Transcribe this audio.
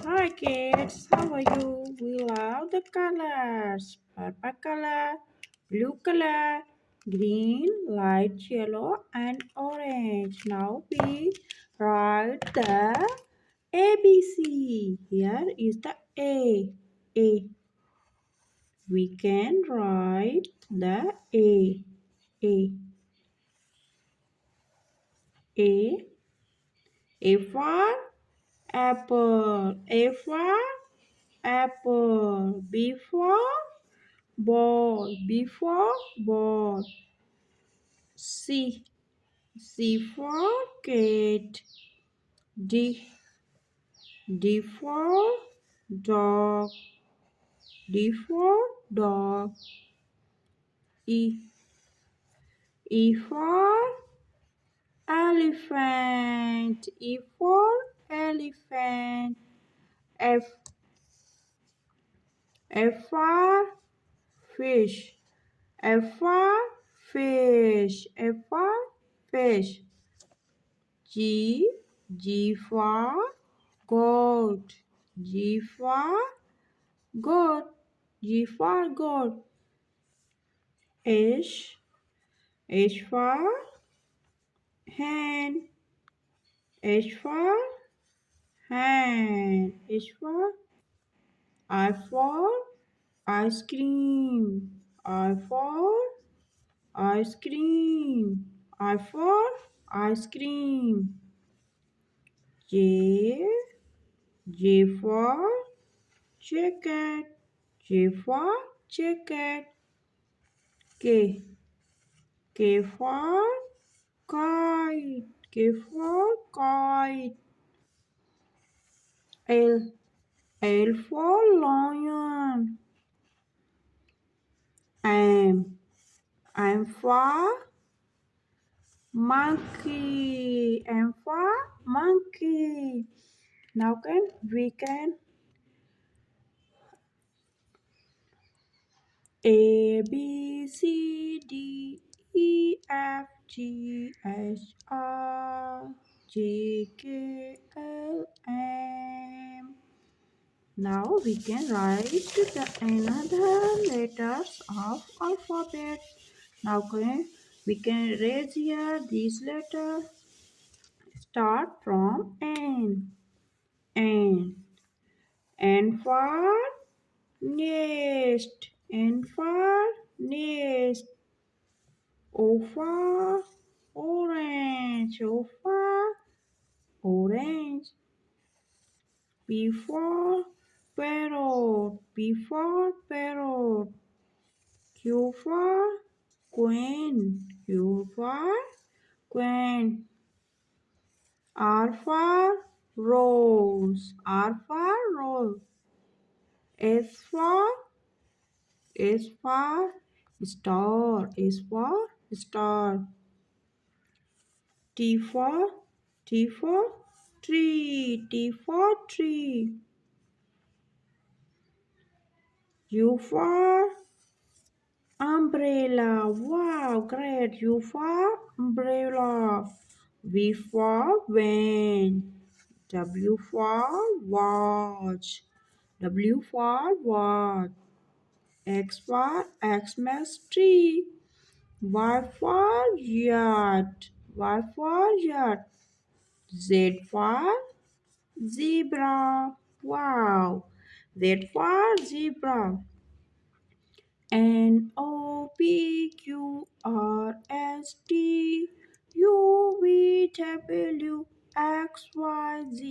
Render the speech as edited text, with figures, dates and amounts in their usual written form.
Hi kids, how are you? We love the colors. Purple color, blue color, green, light yellow and orange. Now we write the ABC. Here is the A. A. We can write the A. A. A. A for apple. A for apple. B for ball. B for ball. C. C for cat. D. D for dog. D for dog. E. E for elephant. E for elephant. F. F for fish. F for fish. F for fish. G. G for goat. G for goat. G for goat. H. H for hand. H for hand. H for I for ice cream. I for ice cream. I for ice cream. J. J for jacket. J for jacket. K. K for kite. K for kite. L. L for lion. M. M for monkey. M for monkey. Now we can A B C D E F G H I J K L M. Now we can write the another letters of alphabet. Now we can erase here this letter. Start from N. N. N for nest. N for nest. O for orange. O for orange. P for parrot. P for parrot. Q for queen. Q for queen. R for rose. R for rose. S for star. S for star. T for tree. T for tree. U for umbrella. Wow, great. U for umbrella. V for van. W for watch. W for watch. X for Xmas tree. Y for yacht. Y for yacht. Z for zebra. Wow. Z for zebra. N O P Q R S T U V W X Y Z.